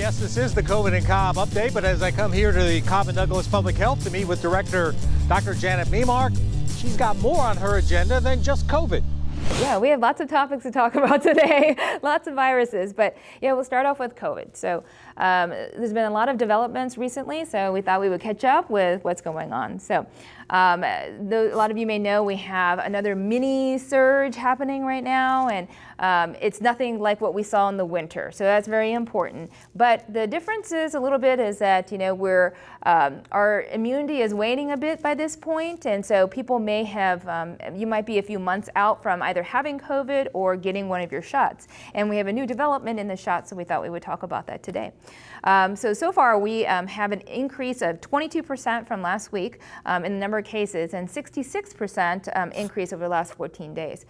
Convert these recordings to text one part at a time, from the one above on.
Yes, this is the COVID and Cobb update, but as I come here to the Cobb and Douglas Public Health to meet with Director Dr. Janet Memark, she's got more on her agenda than just COVID. Yeah, we have lots of topics to talk about today, lots of viruses, but yeah, we'll start off with COVID. So there's been a lot of developments recently, so we thought we would catch up with what's going on. So a lot of you may know we have another mini surge happening right now, and it's nothing like what we saw in the winter, so that's very important. But the difference is a little bit is that, you know, our immunity is waning a bit by this point, and so people may have, you might be a few months out from either having COVID or getting one of your shots. And we have a new development in the shot, so we thought we would talk about that today. So far we have an increase of 22% from last week in the number of cases, and 66% increase over the last 14 days.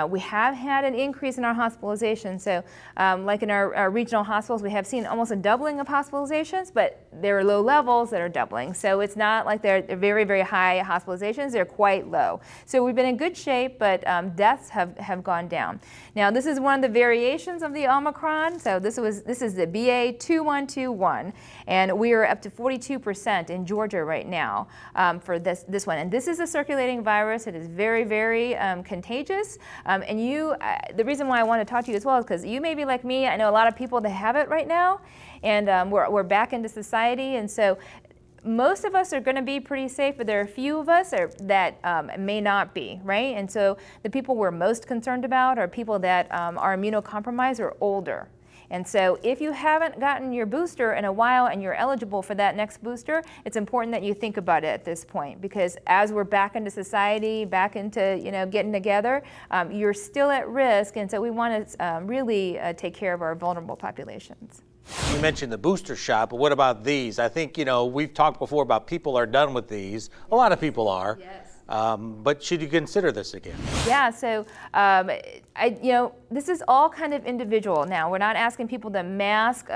We have had an increase in our hospitalizations. So like in our regional hospitals, we have seen almost a doubling of hospitalizations, but there are low levels that are doubling. So it's not like they're very, very high hospitalizations, they're quite low. So we've been in good shape, but deaths have gone down. Now this is one of the variations of the Omicron. So this is the BA.2121, and we are up to 42% in Georgia right now for this one. And this is a circulating virus. It is very, very contagious. And the reason why I want to talk to you as well is because you may be like me. I know a lot of people that have it right now, and we're back into society, and so most of us are going to be pretty safe, but there are a few of us that may not be, right? And so the people we're most concerned about are people that are immunocompromised or older. And so if you haven't gotten your booster in a while and you're eligible for that next booster, it's important that you think about it at this point, because as we're back into society, back into, you know, getting together, you're still at risk, and so we want to really take care of our vulnerable populations. You mentioned the booster shot, but what about these? I think, you know, we've talked before about people are done with these. A lot of people are. Yes. But should you consider this again? Yeah, so this is all kind of individual. Now, we're not asking people to mask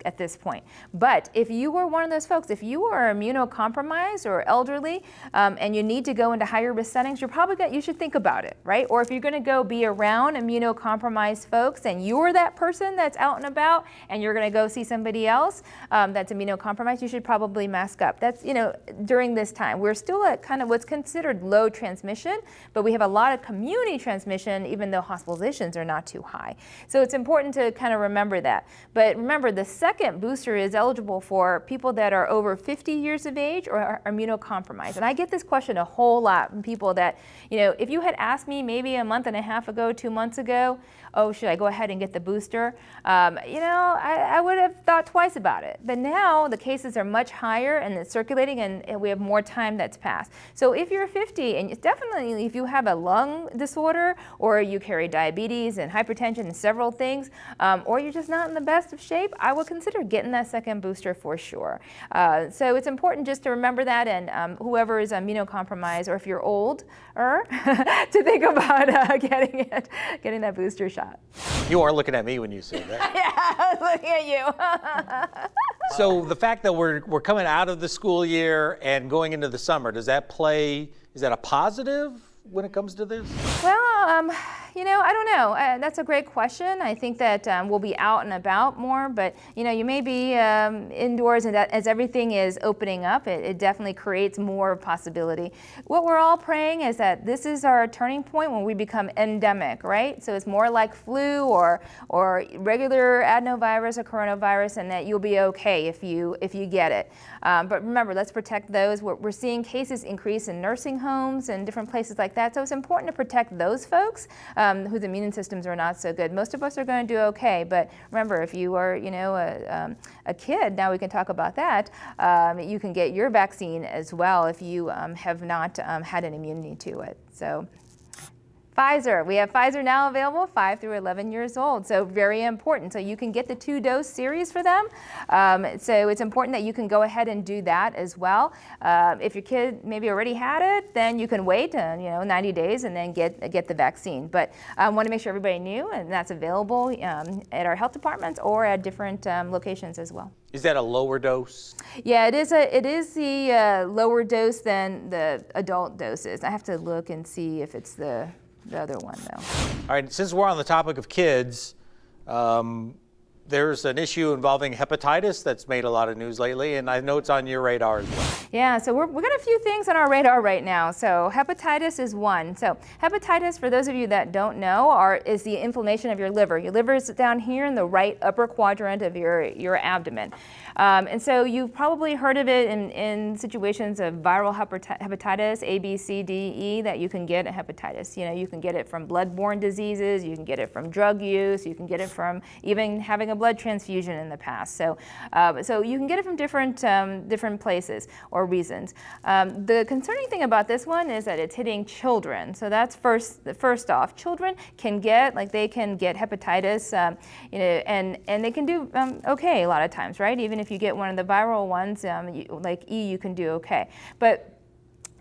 at this point. But if you were one of those folks, if you are immunocompromised or elderly, and you need to go into higher risk settings, you should think about it, right? Or if you're going to go be around immunocompromised folks and you're that person that's out and about and you're going to go see somebody else that's immunocompromised, you should probably mask up. That's, you know, during this time. We're still at kind of what's considered low transmission, but we have a lot of community transmission even though hospitalizations are not too high. So it's important to kind of remember that. But remember, the second booster is eligible for people that are over 50 years of age or are immunocompromised. And I get this question a whole lot from people that, you know, if you had asked me maybe a month and a half ago, 2 months ago, oh, should I go ahead and get the booster? I would have thought twice about it. But now the cases are much higher and it's circulating, and we have more time that's passed. So if you're 50, and definitely if you have a lung disorder or you carry diabetes and hypertension and several things, or you're just not in the best of shape, I would consider getting that second booster for sure. So it's important just to remember that, and whoever is immunocompromised, or if you're older, to think about getting that booster shot. You are looking at me when you say that. Yeah, I was looking at you. So the fact that we're coming out of the school year and going into the summer, is that a positive when it comes to this? Well, I don't know. That's a great question. I think that we'll be out and about more, but you may be indoors, and as everything is opening up, it definitely creates more possibility. What we're all praying is that this is our turning point when we become endemic, right? So it's more like flu or regular adenovirus or coronavirus, and that you'll be okay if you get it. But remember, let's protect those. We're seeing cases increase in nursing homes and different places like that. So it's important to protect those folks whose immune systems are not so good. Most of us are going to do okay, but remember, if you are, a kid, now we can talk about that. You can get your vaccine as well if you have not had an immunity to it. So. Pfizer, we have Pfizer now available, 5 through 11 years old, so very important. So you can get the 2-dose series for them. So it's important that you can go ahead and do that as well. If your kid maybe already had it, then you can wait 90 days and then get the vaccine. But I want to make sure everybody knew, and that's available at our health departments or at different locations as well. Is that a lower dose? Yeah, it is the lower dose than the adult doses. I have to look and see if it's the other one, though. All right, since we're on the topic of kids, there's an issue involving hepatitis that's made a lot of news lately, and I know it's on your radar as well. Yeah, so we've got a few things on our radar right now. So hepatitis is one. So hepatitis, for those of you that don't know, is the inflammation of your liver. Your liver is down here in the right upper quadrant of your abdomen. And so you've probably heard of it in situations of viral hepatitis, A, B, C, D, E, that you can get a hepatitis. You know, you can get it from blood-borne diseases, you can get it from drug use, you can get it from even having a blood transfusion in the past. So you can get it from different places or reasons. The concerning thing about this one is that it's hitting children. So that's first off. Children can get hepatitis, and they can do okay a lot of times, right? Even if you get one of the viral ones, like E, you can do okay. But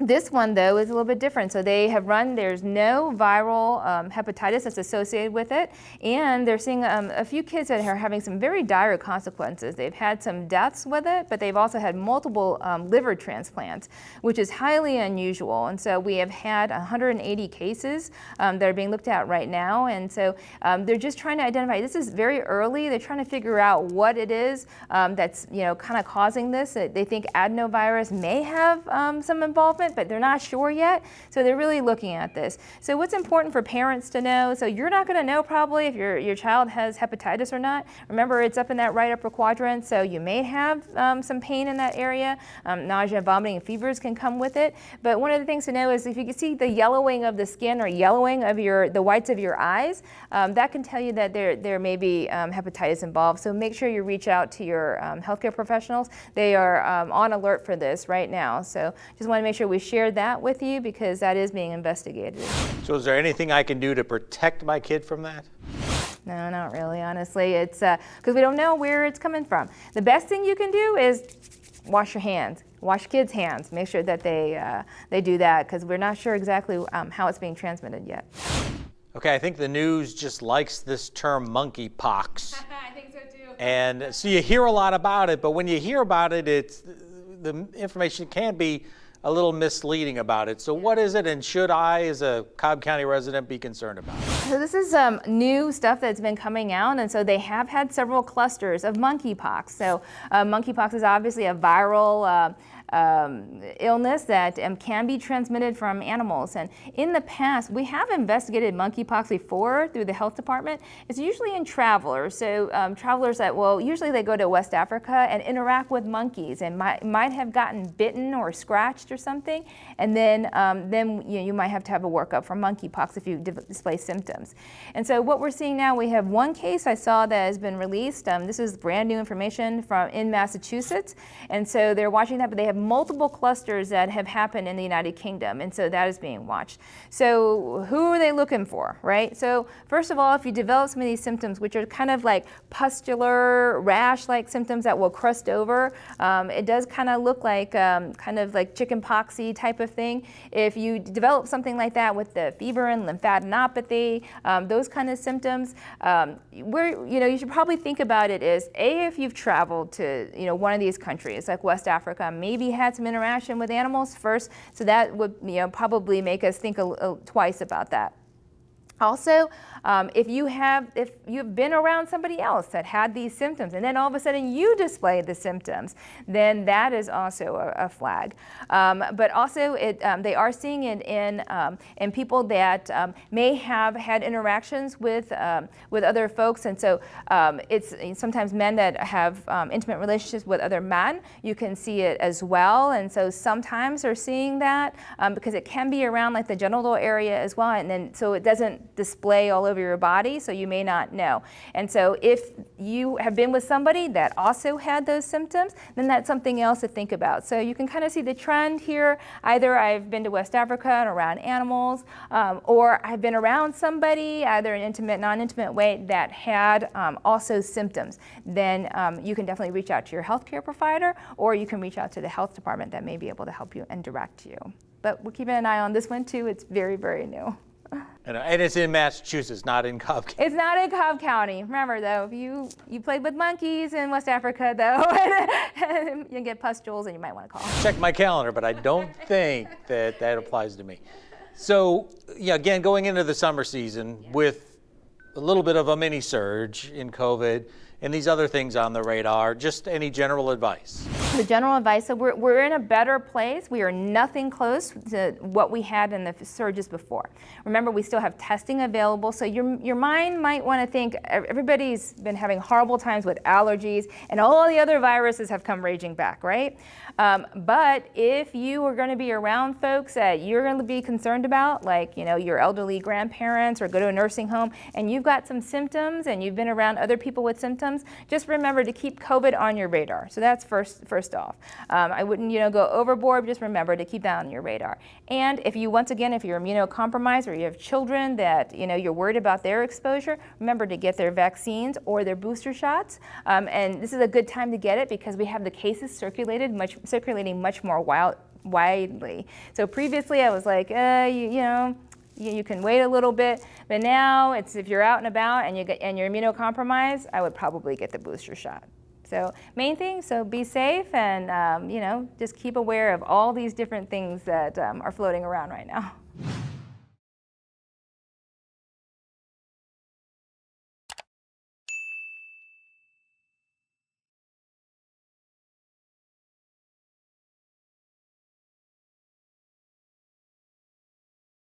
this one, though, is a little bit different. So there's no viral hepatitis that's associated with it, and they're seeing a few kids that are having some very dire consequences. They've had some deaths with it, but they've also had multiple liver transplants, which is highly unusual. And so we have had 180 cases that are being looked at right now, and so they're just trying to identify. This is very early. They're trying to figure out what it is that's kind of causing this. They think adenovirus may have some involvement, but they're not sure yet, so they're really looking at this. So what's important for parents to know, so you're not going to know probably if your child has hepatitis or not. Remember, it's up in that right upper quadrant, so you may have some pain in that area. Nausea, vomiting, and fevers can come with it. But one of the things to know is if you can see the yellowing of the skin or yellowing of the whites of your eyes, that can tell you that there may be hepatitis involved. So make sure you reach out to your healthcare professionals. They are on alert for this right now. So just want to make sure we share that with you because that is being investigated. So is there anything I can do to protect my kid from that? No, not really, honestly. It's because we don't know where it's coming from. The best thing you can do is wash your hands. Wash kids' hands. Make sure that they do that because we're not sure exactly how it's being transmitted yet. Okay, I think the news just likes this term monkeypox. I think so too. And so you hear a lot about it, but when you hear about it, the information can be a little misleading about it. So what is it, and should I, as a Cobb County resident, be concerned about it? So this is new stuff that's been coming out, and so they have had several clusters of monkeypox. So monkeypox is obviously a viral illness that can be transmitted from animals. And in the past, we have investigated monkeypox before through the health department. It's usually in travelers. So travelers that, usually they go to West Africa and interact with monkeys and might have gotten bitten or scratched or something. And then you might have to have a workup for monkeypox if you display symptoms. And so what we're seeing now, we have one case I saw that has been released. This is brand new information in Massachusetts. And so they're watching that, but they have multiple clusters that have happened in the United Kingdom, and so that is being watched. So who are they looking for, right? So first of all, if you develop some of these symptoms, which are kind of like pustular, rash-like symptoms that will crust over, it does kind of look like kind of like chickenpoxy type of thing. If you develop something like that with the fever and lymphadenopathy, those kind of symptoms, you should probably think about it as if you've traveled to one of these countries like West Africa, maybe had some interaction with animals first, so that would probably make us think twice about that. Also, if you've been around somebody else that had these symptoms and then all of a sudden you display the symptoms, then that is also a flag. But also they are seeing it in people that may have had interactions with other folks, and so it's sometimes men that have intimate relationships with other men. You can see it as well, and so sometimes they're seeing that because it can be around like the genital area as well, and then so it doesn't display all over your body, so you may not know. And so if you have been with somebody that also had those symptoms, then that's something else to think about. So you can kind of see the trend here. Either I've been to West Africa and around animals, or I've been around somebody, either in an intimate, non-intimate way, that had also symptoms. Then you can definitely reach out to your healthcare provider, or you can reach out to the health department that may be able to help you and direct you. But we're keeping an eye on this one too. It's very, very new. And it's in Massachusetts, not in Cobb County. It's not in Cobb County. Remember, though, if you played with monkeys in West Africa, though, and you get pustules, and you might want to call. Check my calendar, but I don't think that applies to me. So, again, going into the summer season with a little bit of a mini surge in COVID, and these other things on the radar? Just any general advice? The general advice, so we're in a better place. We are nothing close to what we had in the surges before. Remember, we still have testing available, so your mind might want to think everybody's been having horrible times with allergies, and all the other viruses have come raging back, right? But if you are going to be around folks that you're going to be concerned about, like your elderly grandparents, or go to a nursing home, and you've got some symptoms, and you've been around other people with symptoms, just remember to keep COVID on your radar. So that's first off. I wouldn't go overboard, just remember to keep that on your radar. And if you're immunocompromised, or you have children that you're worried about their exposure, remember to get their vaccines or their booster shots. And this is a good time to get it because we have the cases circulating much more widely. So previously I was like, you can wait a little bit, but now it's if you're out and about and you're immunocompromised, I would probably get the booster shot. So main thing, so be safe and just keep aware of all these different things that are floating around right now.